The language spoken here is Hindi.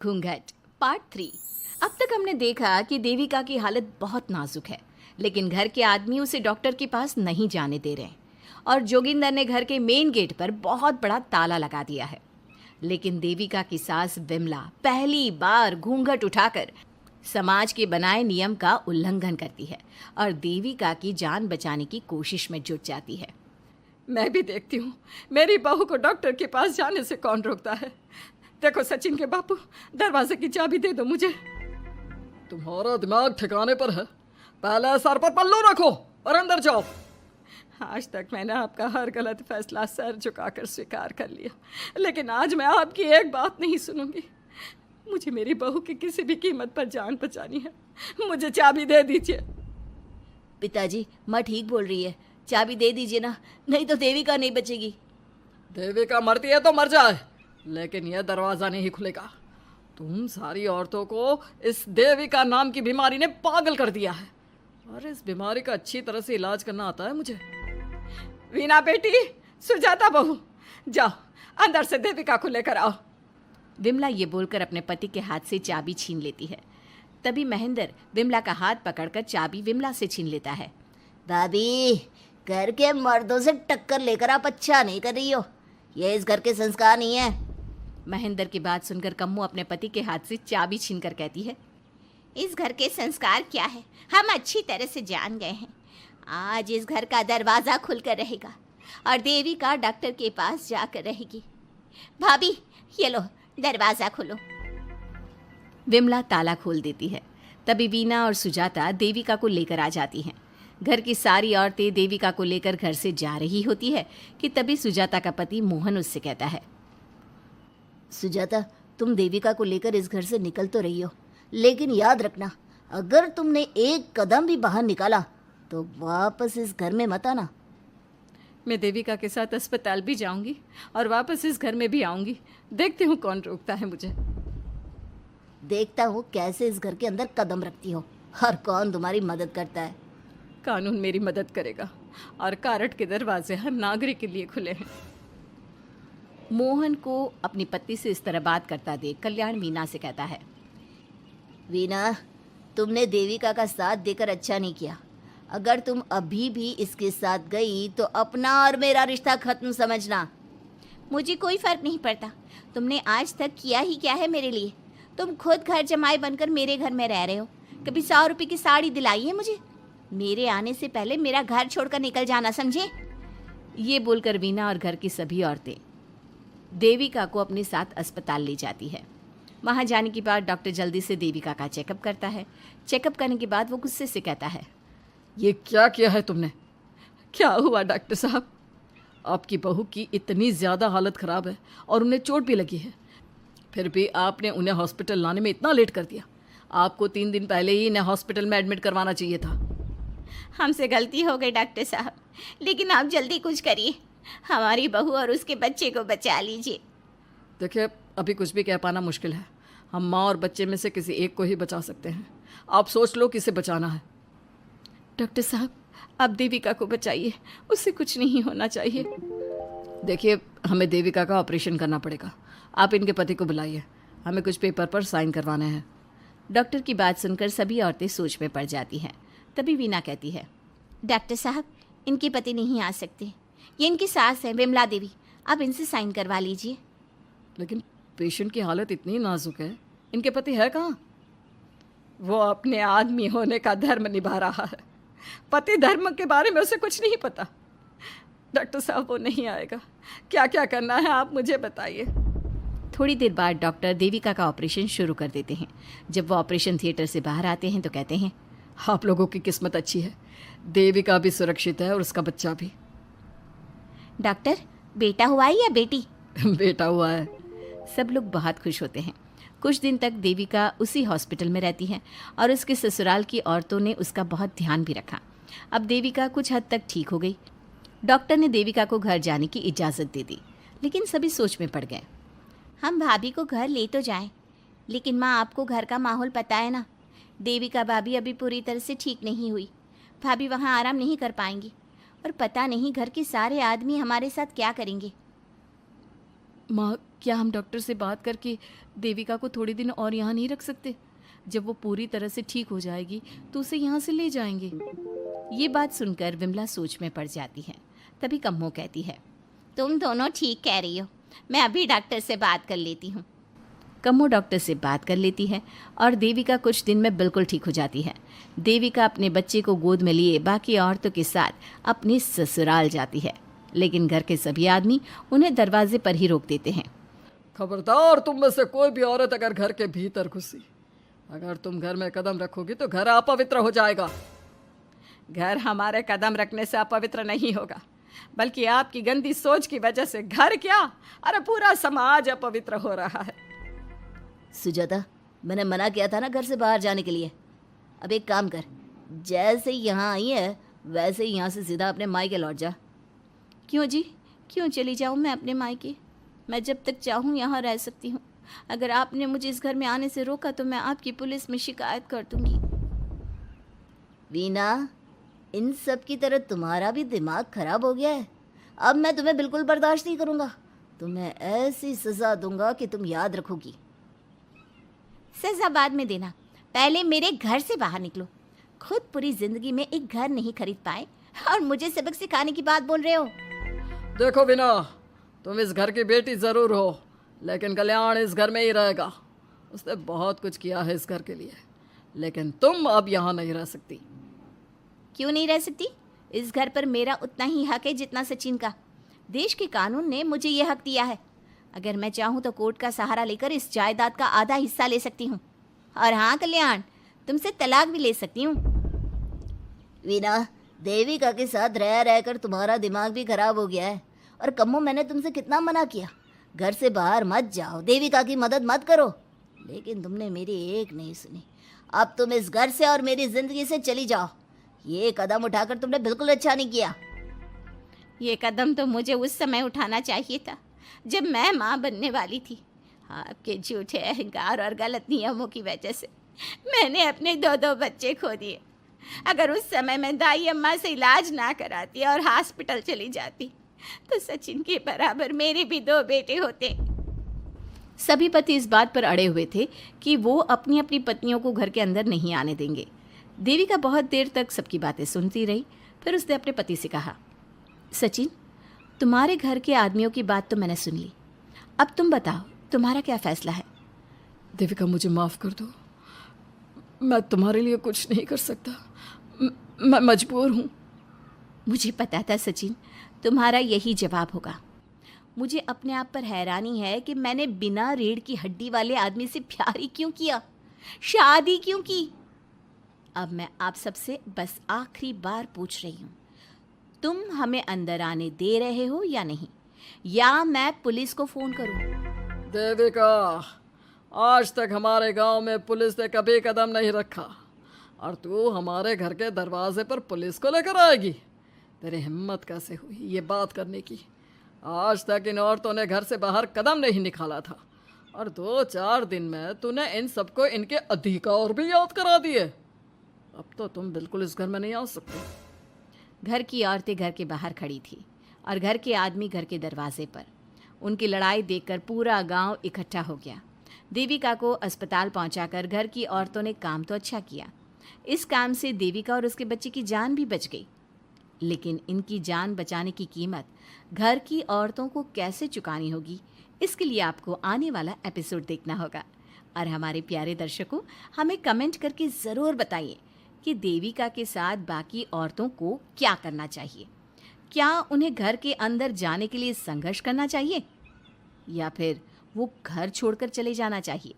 घूंघट पार्ट 3। अब तक हमने देखा कि देविका की हालत बहुत नाजुक है, लेकिन घर के आदमी उसे डॉक्टर के पास नहीं जाने दे रहे हैं और जोगिंदर ने घर के मेन गेट पर बहुत बड़ा ताला लगा दिया है। लेकिन देविका की सास विमला पहली बार घूंघट उठाकर समाज के बनाए नियम का उल्लंघन करती है और देविका की जान बचाने की कोशिश में जुट जाती है। मैं भी देखती हूँ मेरी बहू को डॉक्टर के पास जाने से कौन रोकता है। देखो सचिन के बापू, दरवाजे की चाबी दे दो मुझे। तुम्हारा दिमाग ठिकाने पर है? पहले सर पर पल्लू रखो और अंदर जाओ। आज तक मैंने आपका हर गलत फैसला सर झुकाकर स्वीकार कर लिया, लेकिन आज मैं आपकी एक बात नहीं सुनूंगी। मुझे मेरी बहू की किसी भी कीमत पर जान बचानी है। मुझे चाबी दे दीजिए। पिताजी, माँ ठीक बोल रही है, चाबी दे दीजिए ना, नहीं तो देविका नहीं बचेगी। देविका मरती है तो मर जाए, लेकिन यह दरवाज़ा नहीं खुलेगा। तुम सारी औरतों को इस देविका नाम की बीमारी ने पागल कर दिया है और इस बीमारी का अच्छी तरह से इलाज करना आता है मुझे। वीना बेटी, सुजाता बहू, जाओ अंदर से देविका को लेकर आओ। विमला ये बोलकर अपने पति के हाथ से चाबी छीन लेती है। तभी महेंद्र विमला का हाथ पकड़कर चाबी विमला से छीन लेता है। भाभी, घर के मर्दों से टक्कर लेकर आप अच्छा नहीं कर रही हो। ये इस घर के संस्कार नहीं है। महेंद्र की बात सुनकर कम्मू अपने पति के हाथ से चाबी छीनकर कहती है, इस घर के संस्कार क्या है हम अच्छी तरह से जान गए हैं। आज इस घर का दरवाज़ा खुलकर रहेगा और देविका डॉक्टर के पास जाकर रहेगी। भाभी, ये लो दरवाज़ा खोलो। विमला ताला खोल देती है। तभी वीना और सुजाता देविका को लेकर आ जाती हैं। घर की सारी औरतें देविका को लेकर घर से जा रही होती है कि तभी सुजाता का पति मोहन उससे कहता है, सुजाता, तुम देविका को लेकर इस घर से निकल तो रही हो, लेकिन याद रखना, अगर तुमने एक कदम भी बाहर निकाला तो वापस इस घर में मत आना। मैं देविका के साथ अस्पताल भी जाऊंगी और वापस इस घर में भी आऊंगी। देखती हूँ कौन रोकता है मुझे। देखता हूँ कैसे इस घर के अंदर कदम रखती हो और कौन तुम्हारी मदद करता है। कानून मेरी मदद करेगा और कारट के दरवाजे हर नागरिक के लिए खुले हैं। मोहन को अपनी पत्नी से इस तरह बात करता देख कल्याण वीना से कहता है, वीना, तुमने देविका का साथ देकर अच्छा नहीं किया। अगर तुम अभी भी इसके साथ गई तो अपना और मेरा रिश्ता खत्म समझना। मुझे कोई फर्क नहीं पड़ता। तुमने आज तक किया ही क्या है मेरे लिए। तुम खुद घर जमाई बनकर मेरे घर में रह रहे हो। कभी 100 रुपये की साड़ी दिलाई है मुझे? मेरे आने से पहले मेरा घर छोड़कर निकल जाना, समझे? ये बोलकर वीना और घर की सभी औरतें देविका को अपने साथ अस्पताल ले जाती है। वहाँ जाने के बाद डॉक्टर जल्दी से देविका का चेकअप करता है। चेकअप करने के बाद वो गुस्से से कहता है, ये क्या किया है तुमने? क्या हुआ डॉक्टर साहब? आपकी बहू की इतनी ज़्यादा हालत ख़राब है और उन्हें चोट भी लगी है, फिर भी आपने उन्हें हॉस्पिटल लाने में इतना लेट कर दिया। आपको 3 दिन पहले ही इन्हें हॉस्पिटल में एडमिट करवाना चाहिए था। हमसे गलती हो गई डॉक्टर साहब, लेकिन आप जल्दी कुछ करिए। हमारी बहू और उसके बच्चे को बचा लीजिए। देखिए, अभी कुछ भी कह पाना मुश्किल है। हम माँ और बच्चे में से किसी एक को ही बचा सकते हैं। आप सोच लो किसे बचाना है। डॉक्टर साहब, आप देविका को बचाइए, उससे कुछ नहीं होना चाहिए। देखिए, हमें देविका का ऑपरेशन करना पड़ेगा। आप इनके पति को बुलाइए, हमें कुछ पेपर पर साइन करवाने हैं। डॉक्टर की बात सुनकर सभी औरतें सोच में पड़ जाती हैं। तभी वीना कहती है, डॉक्टर साहब, इनके पति नहीं आ सकते। ये इनकी सास है विमला देवी, आप इनसे साइन करवा लीजिए। लेकिन पेशेंट की हालत इतनी नाजुक है, इनके पति है कहाँ? वो अपने आदमी होने का धर्म निभा रहा है। पति धर्म के बारे में उसे कुछ नहीं पता। डॉक्टर साहब, वो नहीं आएगा। क्या क्या करना है आप मुझे बताइए। थोड़ी देर बाद डॉक्टर देविका का ऑपरेशन शुरू कर देते हैं। जब वो ऑपरेशन थिएटर से बाहर आते हैं तो कहते हैं, आप लोगों की किस्मत अच्छी है, देविका भी सुरक्षित है और उसका बच्चा भी। डॉक्टर, बेटा हुआ है या बेटी? बेटा हुआ है। सब लोग बहुत खुश होते हैं। कुछ दिन तक देविका उसी हॉस्पिटल में रहती है और उसके ससुराल की औरतों ने उसका बहुत ध्यान भी रखा। अब देविका कुछ हद तक ठीक हो गई। डॉक्टर ने देविका को घर जाने की इजाज़त दे दी, लेकिन सभी सोच में पड़ गए। हम भाभी को घर ले तो जाएं, लेकिन माँ, आपको घर का माहौल पता है ना। देविका भाभी अभी पूरी तरह से ठीक नहीं हुई। भाभी वहाँ आराम नहीं कर पाएंगी और पता नहीं घर के सारे आदमी हमारे साथ क्या करेंगे। माँ, क्या हम डॉक्टर से बात करके देविका को थोड़े दिन और यहाँ नहीं रख सकते? जब वो पूरी तरह से ठीक हो जाएगी तो उसे यहाँ से ले जाएंगे। ये बात सुनकर विमला सोच में पड़ जाती है। तभी कम्मो कहती है, तुम दोनों ठीक कह रही हो, मैं अभी डॉक्टर से बात कर लेती हूँ। कम्मो डॉक्टर से बात कर लेती है और देविका कुछ दिन में बिल्कुल ठीक हो जाती है। देविका अपने बच्चे को गोद में लिए बाकी औरतों के साथ अपने ससुराल जाती है, लेकिन घर के सभी आदमी उन्हें दरवाजे पर ही रोक देते हैं। खबरदार, तुम में से कोई भी औरत अगर घर के भीतर घुसी, अगर तुम घर में कदम रखोगी तो घर अपवित्र हो जाएगा। घर हमारे कदम रखने से अपवित्र नहीं होगा, बल्कि आपकी गंदी सोच की वजह से घर क्या, अरे पूरा समाज अपवित्र हो रहा है। सुजाता, मैंने मना किया था ना घर से बाहर जाने के लिए। अब एक काम कर, जैसे यहाँ आई है वैसे ही यहाँ से सीधा अपने मायके लौट जा। क्यों जी, क्यों चली जाऊँ मैं अपने मायके? मैं जब तक चाहूँ यहाँ रह सकती हूँ। अगर आपने मुझे इस घर में आने से रोका तो मैं आपकी पुलिस में शिकायत कर दूंगी। वीना, इन सब की तरह तुम्हारा भी दिमाग खराब हो गया है। अब मैं तुम्हें बिल्कुल बर्दाश्त नहीं करूँगा। तुम्हें ऐसी सज़ा दूंगा कि तुम याद रखोगी। सजा बाद में देना, पहले मेरे घर से बाहर निकलो। खुद पूरी जिंदगी में एक घर नहीं खरीद पाए और मुझे सबक सिखाने की बात बोल रहे हो। देखो वीना, तुम इस घर की बेटी ज़रूर हो, लेकिन कल्याण इस घर में ही रहेगा। उसने बहुत कुछ किया है इस घर के लिए, लेकिन तुम अब यहाँ नहीं रह सकती। क्यों नहीं रह सकती? इस घर पर मेरा उतना ही हक है जितना सचिन का। देश के कानून ने मुझे ये हक दिया है। अगर मैं चाहूँ तो कोर्ट का सहारा लेकर इस जायदाद का आधा हिस्सा ले सकती हूँ। और हाँ कल्याण, तुमसे तलाक भी ले सकती हूँ। वीना, देविका के साथ रह रहकर तुम्हारा दिमाग भी खराब हो गया है। और कम्मो, मैंने तुमसे कितना मना किया, घर से बाहर मत जाओ, देविका की मदद मत करो, लेकिन तुमने मेरी एक नहीं सुनी। अब तुम इस घर से और मेरी ज़िंदगी से चली जाओ। ये कदम उठाकर तुमने बिल्कुल अच्छा नहीं किया। ये कदम तो मुझे उस समय उठाना चाहिए था जब मैं माँ बनने वाली थी। आपके झूठे अहंकार और गलत नियमों की वजह से मैंने अपने दो बच्चे खो दिए। अगर उस समय मैं दाई अम्मा से इलाज ना कराती और हॉस्पिटल चली जाती तो सचिन के बराबर मेरे भी 2 बेटे होते। सभी पति इस बात पर अड़े हुए थे कि वो अपनी अपनी पत्नियों को घर के अंदर नहीं आने देंगे। देविका बहुत देर तक सबकी बातें सुनती रही। फिर उसने अपने पति से कहा, सचिन, तुम्हारे घर के आदमियों की बात तो मैंने सुन ली, अब तुम बताओ तुम्हारा क्या फैसला है? देविका, मुझे माफ़ कर दो, मैं तुम्हारे लिए कुछ नहीं कर सकता, मैं मजबूर हूँ। मुझे पता था सचिन, तुम्हारा यही जवाब होगा। मुझे अपने आप पर हैरानी है कि मैंने बिना रीढ़ की हड्डी वाले आदमी से प्यार ही क्यों किया, शादी क्यों की। अब मैं आप सबसे बस आखिरी बार पूछ रही हूँ, तुम हमें अंदर आने दे रहे हो या नहीं, या मैं पुलिस को फ़ोन करूँ? देविका, आज तक हमारे गांव में पुलिस ने कभी कदम नहीं रखा और तू हमारे घर के दरवाजे पर पुलिस को लेकर आएगी? तेरी हिम्मत कैसे हुई ये बात करने की? आज तक इन औरतों ने घर से बाहर कदम नहीं निकाला था और 2-4 दिन में तूने इन सबको इनके अधिकार भी याद करा दिए। अब तो तुम बिल्कुल इस घर में नहीं आ सकते। घर की औरतें घर के बाहर खड़ी थी और घर के आदमी घर के दरवाजे पर। उनकी लड़ाई देखकर पूरा गांव इकट्ठा हो गया। देविका को अस्पताल पहुंचाकर घर की औरतों ने काम तो अच्छा किया। इस काम से देविका और उसके बच्चे की जान भी बच गई, लेकिन इनकी जान बचाने की कीमत घर की औरतों को कैसे चुकानी होगी, इसके लिए आपको आने वाला एपिसोड देखना होगा। और हमारे प्यारे दर्शकों, हमें कमेंट करके ज़रूर बताइए कि देविका के साथ बाकी औरतों को क्या करना चाहिए। क्या उन्हें घर के अंदर जाने के लिए संघर्ष करना चाहिए या फिर वो घर छोड़कर चले जाना चाहिए?